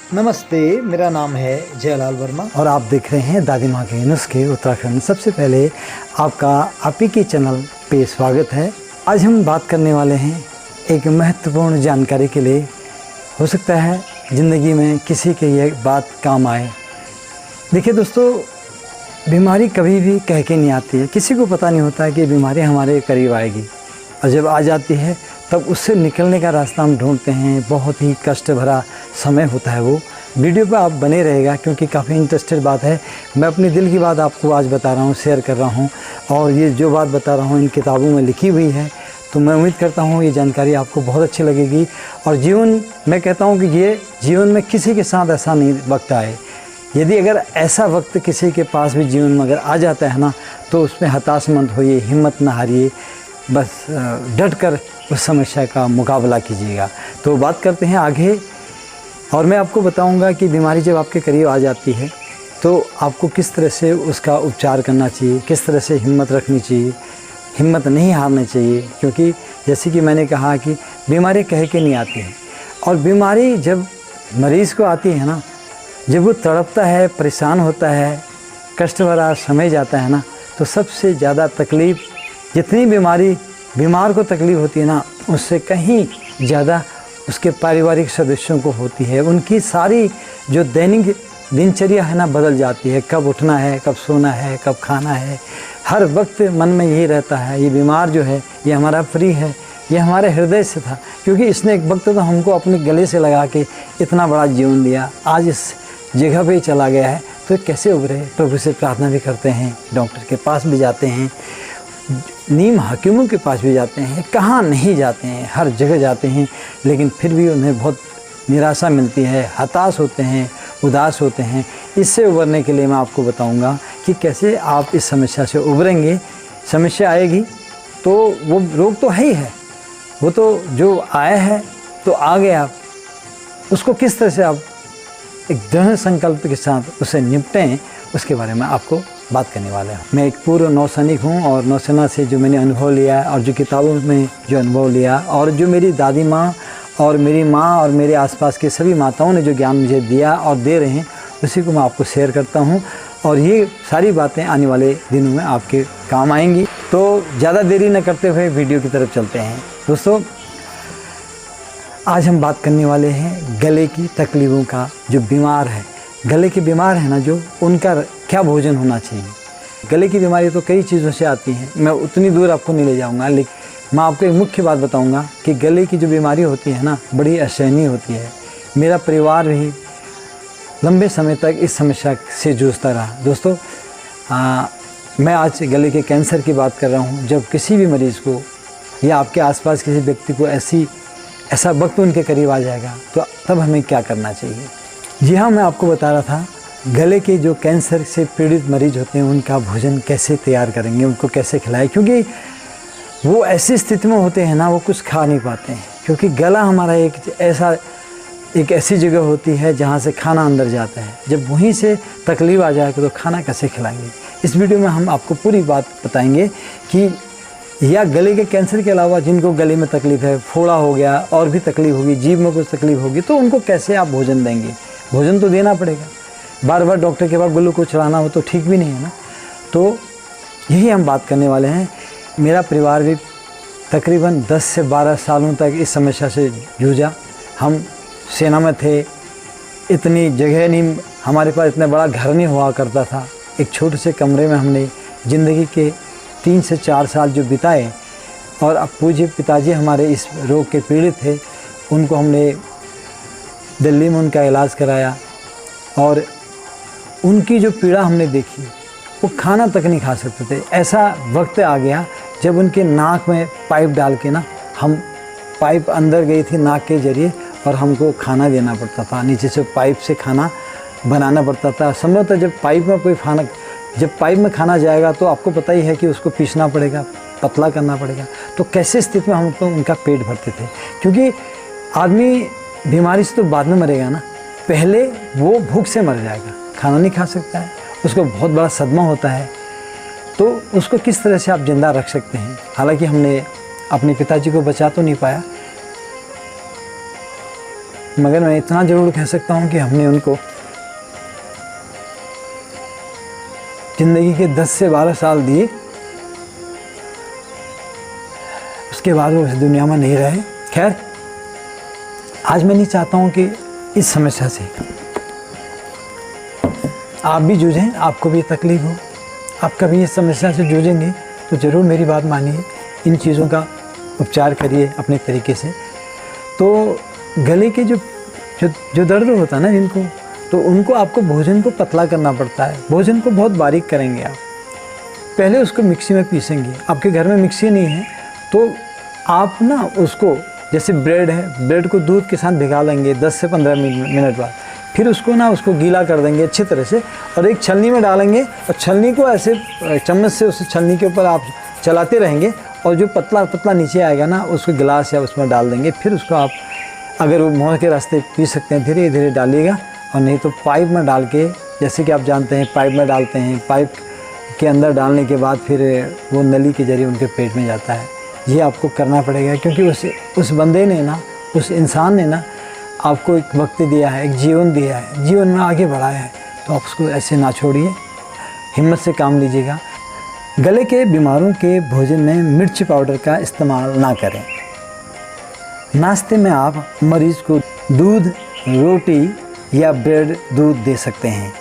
नमस्ते, मेरा नाम है जयलाल वर्मा और आप देख रहे हैं दादी माँ के नुस्खे उत्तराखंड। सबसे पहले आपका आप ही के चैनल पे स्वागत है। आज हम बात करने वाले हैं एक महत्वपूर्ण जानकारी के लिए। हो सकता है ज़िंदगी में किसी के ये बात काम आए। देखिए दोस्तों, बीमारी कभी भी कह के नहीं आती है। किसी को पता नहीं होता है कि बीमारी हमारे करीब आएगी, और जब आ जाती है तब उससे निकलने का रास्ता हम ढूंढते हैं। बहुत ही कष्ट भरा समय होता है वो। वीडियो पर आप बने रहेगा क्योंकि काफ़ी इंटरेस्टेड बात है। मैं अपनी दिल की बात आपको आज बता रहा हूँ, शेयर कर रहा हूँ, और ये जो बात बता रहा हूँ इन किताबों में लिखी हुई है। तो मैं उम्मीद करता हूँ ये जानकारी आपको बहुत अच्छी लगेगी। और मैं कहता हूँ कि ये जीवन में किसी के साथ ऐसा नहीं वक्त आए। यदि अगर ऐसा वक्त किसी के पास भी जीवन में अगर आ जाता है ना, तो उसमें हताश मत होइए, हिम्मत ना हारिए, बस डट कर उस समस्या का मुकाबला कीजिएगा। तो बात करते हैं आगे, और मैं आपको बताऊंगा कि बीमारी जब आपके करीब आ जाती है तो आपको किस तरह से उसका उपचार करना चाहिए, किस तरह से हिम्मत रखनी चाहिए, हिम्मत नहीं हारनी चाहिए। क्योंकि जैसे कि मैंने कहा कि बीमारी कह के नहीं आती है, और बीमारी जब मरीज़ को आती है ना, जब वो तड़पता है, परेशान होता है, कष्ट भरा समय जाता है ना, तो सबसे ज़्यादा तकलीफ़ जितनी बीमार को तकलीफ़ होती है ना, उससे कहीं ज़्यादा उसके पारिवारिक सदस्यों को होती है। उनकी सारी जो दैनिक दिनचर्या है ना, बदल जाती है। कब उठना है, कब सोना है, कब खाना है, हर वक्त मन में यही रहता है। ये बीमार जो है, ये हमारा प्रिय है, ये हमारे हृदय से था, क्योंकि इसने एक वक्त तो हमको अपने गले से लगा के इतना बड़ा जीवन दिया। आज इस जगह पे ही चला गया है, तो कैसे उभरे। प्रभु से प्रार्थना भी करते हैं, डॉक्टर के पास भी जाते हैं, नीम हकीमों के पास भी जाते हैं, कहाँ नहीं जाते हैं, हर जगह जाते हैं, लेकिन फिर भी उन्हें बहुत निराशा मिलती है, हताश होते हैं, उदास होते हैं। इससे उबरने के लिए मैं आपको बताऊंगा कि कैसे आप इस समस्या से उबरेंगे। समस्या आएगी तो वो रोग तो है ही है, वो तो जो आया है तो आ गया, उसको किस तरह से आप एक दृढ़ संकल्प के साथ उसे निपटें, उसके बारे में आपको बात करने वाले हैं। मैं एक पूर्व नौसैनिक हूँ, और नौसेना से जो मैंने अनुभव लिया और जो किताबों में जो अनुभव लिया, और जो मेरी दादी माँ और मेरी माँ और मेरे आसपास के सभी माताओं ने जो ज्ञान मुझे दिया और दे रहे हैं, उसी को मैं आपको शेयर करता हूँ। और ये सारी बातें आने वाले दिनों में आपके काम आएंगी। तो ज़्यादा देरी न करते हुए वीडियो की तरफ चलते हैं। दोस्तों, आज हम बात करने वाले हैं गले की तकलीफ़ों का। जो बीमार है, गले के बीमार है ना, जो उनका क्या भोजन होना चाहिए। गले की बीमारी तो कई चीज़ों से आती हैं, मैं उतनी दूर आपको नहीं ले जाऊंगा, लेकिन मैं आपको एक मुख्य बात बताऊंगा कि गले की जो बीमारी होती है ना, बड़ी असहनीय होती है। मेरा परिवार भी लंबे समय तक इस समस्या से जूझता रहा। दोस्तों, मैं आज गले के कैंसर की बात कर रहा हूँ। जब किसी भी मरीज़ को या आपके आसपास किसी व्यक्ति को ऐसा वक्त उनके करीब आ जाएगा, तो तब हमें क्या करना चाहिए। जी हाँ, मैं आपको बता रहा था, गले के जो कैंसर से पीड़ित मरीज होते हैं, उनका भोजन कैसे तैयार करेंगे, उनको कैसे खिलाएं। क्योंकि वो ऐसी स्थिति में होते हैं ना, वो कुछ खा नहीं पाते हैं। क्योंकि गला हमारा एक ऐसी जगह होती है जहाँ से खाना अंदर जाता है। जब वहीं से तकलीफ़ आ जाएगा तो खाना कैसे खिलाएंगे। इस वीडियो में हम आपको पूरी बात बताएंगे कि या गले के कैंसर के अलावा जिनको गले में तकलीफ़ है, फोड़ा हो गया, और भी तकलीफ़ होगी, जीभ में कुछ तकलीफ़ होगी, तो उनको कैसे आप भोजन देंगे। भोजन तो देना पड़ेगा, बार बार डॉक्टर के पास ग्लूकोज चढ़ाना हो तो ठीक भी नहीं है ना। तो यही हम बात करने वाले हैं। मेरा परिवार भी तकरीबन 10 से 12 सालों तक इस समस्या से जूझा। हम सेना में थे, इतनी जगह नहीं, हमारे पास इतना बड़ा घर नहीं हुआ करता था। एक छोटे से कमरे में हमने ज़िंदगी के 3 से 4 साल जो बिताए, और अब पूज्य पिताजी हमारे इस रोग के पीड़ित थे। उनको हमने दिल्ली में उनका इलाज कराया, और उनकी जो पीड़ा हमने देखी, वो खाना तक नहीं खा सकते थे। ऐसा वक्त आ गया जब उनके नाक में पाइप डाल के ना, हम पाइप अंदर गई थी नाक के ज़रिए, और हमको खाना देना पड़ता था। नीचे से पाइप से खाना बनाना पड़ता था। संभवतः जब पाइप में खाना जाएगा तो आपको पता ही है कि उसको पीसना पड़ेगा, पतला करना पड़ेगा। तो कैसे स्थिति में हमको उनका पेट भरते थे। क्योंकि आदमी बीमारी से तो बाद में मरेगा ना, पहले वो भूख से मर जाएगा, खाना नहीं खा सकता है, उसको बहुत बड़ा सदमा होता है। तो उसको किस तरह से आप ज़िंदा रख सकते हैं। हालांकि हमने अपने पिताजी को बचा तो नहीं पाया, मगर मैं इतना ज़रूर कह सकता हूँ कि हमने उनको ज़िंदगी के 10 से 12 साल दिए, उसके बाद वो इस दुनिया में नहीं रहे। खैर, आज मैं नहीं चाहता हूँ कि इस समस्या से आप भी जूझें, आपको भी तकलीफ़ हो। आप कभी इस समस्या से जूझेंगे तो ज़रूर मेरी बात मानिए, इन चीज़ों का उपचार करिए अपने तरीके से। तो गले के जो दर्द होता है ना जिनको, तो उनको आपको भोजन को पतला करना पड़ता है। भोजन को बहुत बारीक करेंगे आप, पहले उसको मिक्सी में पीसेंगे। आपके घर में मिक्सी नहीं है तो आप ना उसको, जैसे ब्रेड है, ब्रेड को दूध के साथ भिगा लेंगे 10 से 15 मिनट बाद, फिर उसको गीला कर देंगे अच्छी तरह से और एक छलनी में डालेंगे और छलनी को ऐसे चम्मच से उस छलनी के ऊपर आप चलाते रहेंगे और जो पतला पतला नीचे आएगा ना, उसको गिलास या उसमें डाल देंगे। फिर उसको आप अगर वो मुँह के रास्ते पी सकते हैं, धीरे धीरे डालिएगा, और नहीं तो पाइप में डाल के, जैसे कि आप जानते हैं पाइप में डालते हैं, पाइप के अंदर डालने के बाद फिर वो नली के जरिए उनके पेट में जाता है। ये आपको करना पड़ेगा, क्योंकि उस बंदे ने ना, उस इंसान ने ना आपको एक वक्त दिया है, एक जीवन दिया है, जीवन में आगे बढ़ाया है, तो आप उसको ऐसे ना छोड़िए, हिम्मत से काम लीजिएगा। गले के बीमारों के भोजन में मिर्च पाउडर का इस्तेमाल ना करें। नाश्ते में आप मरीज़ को दूध, रोटी या ब्रेड दूध दे सकते हैं।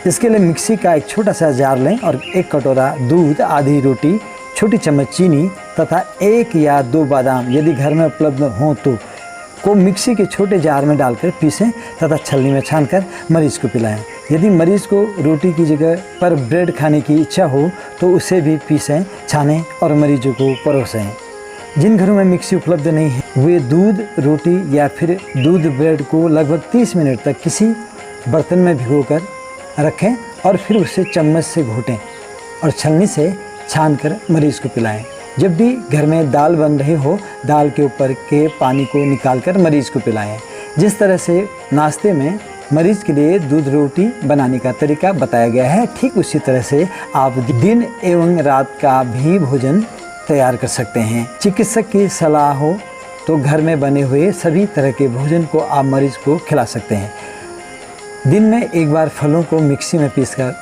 इसके लिए मिक्सी का एक छोटा सा जार लें और 1 कटोरा दूध, आधी रोटी, छोटी चम्मच चीनी तथा 1 या 2 बादाम यदि घर में उपलब्ध हों तो को मिक्सी के छोटे जार में डालकर पीसें तथा छलनी में छानकर मरीज़ को पिलाएं। यदि मरीज़ को रोटी की जगह पर ब्रेड खाने की इच्छा हो तो उसे भी पीसें, छानें और मरीजों को परोसें। जिन घरों में मिक्सी उपलब्ध नहीं है वे दूध, रोटी या फिर दूध ब्रेड को लगभग 30 मिनट तक किसी बर्तन में भिगोकर रखें और फिर उसे चम्मच से घोटें और छलनी से छानकर मरीज़ को पिलाएं। जब भी घर में दाल बन रही हो, दाल के ऊपर के पानी को निकालकर मरीज़ को पिलाएं। जिस तरह से नाश्ते में मरीज़ के लिए दूध रोटी बनाने का तरीका बताया गया है, ठीक उसी तरह से आप दिन एवं रात का भी भोजन तैयार कर सकते हैं। चिकित्सक की सलाह हो तो घर में बने हुए सभी तरह के भोजन को आप मरीज़ को खिला सकते हैं। दिन में एक बार फलों को मिक्सी में पीसकर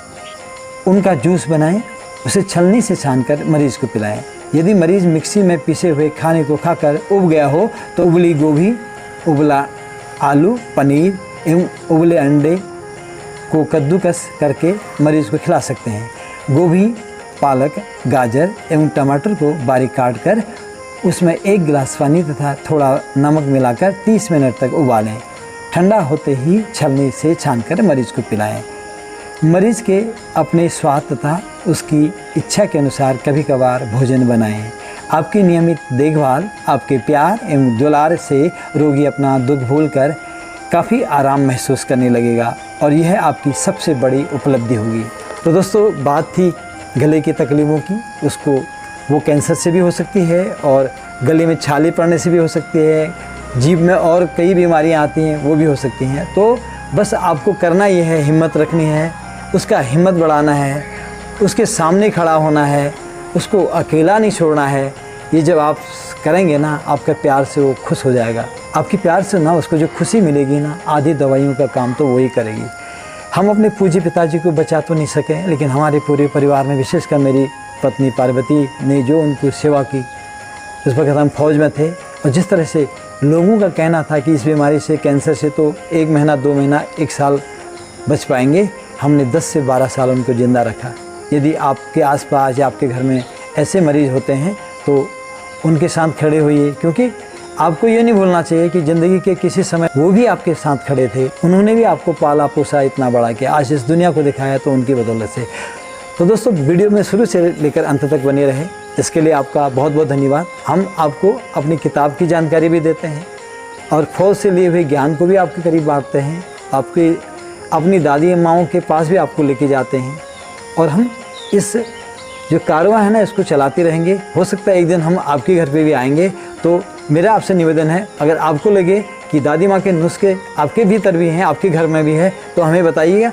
उनका जूस बनाएं, उसे छलनी से छानकर मरीज़ को पिलाएं। यदि मरीज़ मिक्सी में पीसे हुए खाने को खाकर उब गया हो तो उबली गोभी, उबला आलू, पनीर एवं उबले अंडे को कद्दूकस करके मरीज़ को खिला सकते हैं। गोभी, पालक, गाजर एवं टमाटर को बारीक काटकर उसमें 1 गिलास पानी तथा थोड़ा नमक मिलाकर 30 मिनट तक उबालें। ठंडा होते ही छलनी से छानकर मरीज़ को पिलाएं। मरीज़ के अपने स्वाद तथा उसकी इच्छा के अनुसार कभी कभार भोजन बनाएं। आपकी नियमित देखभाल, आपके प्यार एवं दुलार से रोगी अपना दुख भूलकर काफ़ी आराम महसूस करने लगेगा और यह आपकी सबसे बड़ी उपलब्धि होगी। तो दोस्तों, बात थी गले की तकलीफ़ों की, उसको वो कैंसर से भी हो सकती है और गले में छाले पड़ने से भी हो सकती है, जीभ में और कई बीमारियां आती हैं वो भी हो सकती हैं। तो बस आपको करना ये है, हिम्मत रखनी है, उसका हिम्मत बढ़ाना है, उसके सामने खड़ा होना है, उसको अकेला नहीं छोड़ना है। ये जब आप करेंगे ना, आपका प्यार से वो खुश हो जाएगा। आपकी प्यार से ना उसको जो खुशी मिलेगी ना, आधी दवाइयों का काम तो वही करेगी। हम अपने पूज्य पिताजी को बचा तो नहीं सके, लेकिन हमारे पूरे परिवार में विशेषकर मेरी पत्नी पार्वती ने जो उनकी सेवा की, उस वक्त हम फौज में थे और जिस तरह से लोगों का कहना था कि इस बीमारी से, कैंसर से तो 1 महीना, 2 महीना, 1 साल बच पाएंगे, हमने 10 से 12 साल उनको ज़िंदा रखा। यदि आपके आसपास या आपके घर में ऐसे मरीज़ होते हैं तो उनके साथ खड़े होइए, क्योंकि आपको ये नहीं भूलना चाहिए कि ज़िंदगी के किसी समय वो भी आपके साथ खड़े थे, उन्होंने भी आपको पाला पोसा, इतना बड़ा कि आज इस दुनिया को दिखाया तो उनकी बदौलत से। तो दोस्तों, वीडियो में शुरू से लेकर अंत तक बने रहे, इसके लिए आपका बहुत बहुत धन्यवाद। हम आपको अपनी किताब की जानकारी भी देते हैं और फौज से लिए हुए ज्ञान को भी आपके करीब बांटते हैं, आपकी अपनी दादी माओं के पास भी आपको लेके जाते हैं और हम इस जो कारवां है ना, इसको चलाते रहेंगे। हो सकता है एक दिन हम आपके घर पे भी आएंगे। तो मेरा आपसे निवेदन है, अगर आपको लगे कि दादी माँ के नुस्खे आपके भीतर भी हैं, आपके घर में भी है, तो हमें बताइएगा।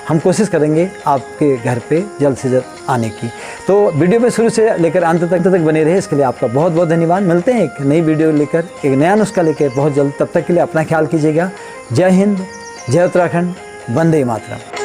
हम कोशिश करेंगे आपके घर पे जल्द से जल्द आने की। तो वीडियो में शुरू से लेकर अंत तक बने रहे, इसके लिए आपका बहुत बहुत धन्यवाद। मिलते हैं एक नई वीडियो लेकर, एक नया नुस्खा लेकर बहुत जल्द। तब तक के लिए अपना ख्याल कीजिएगा। जय हिंद, जय उत्तराखंड, वंदे मातरम।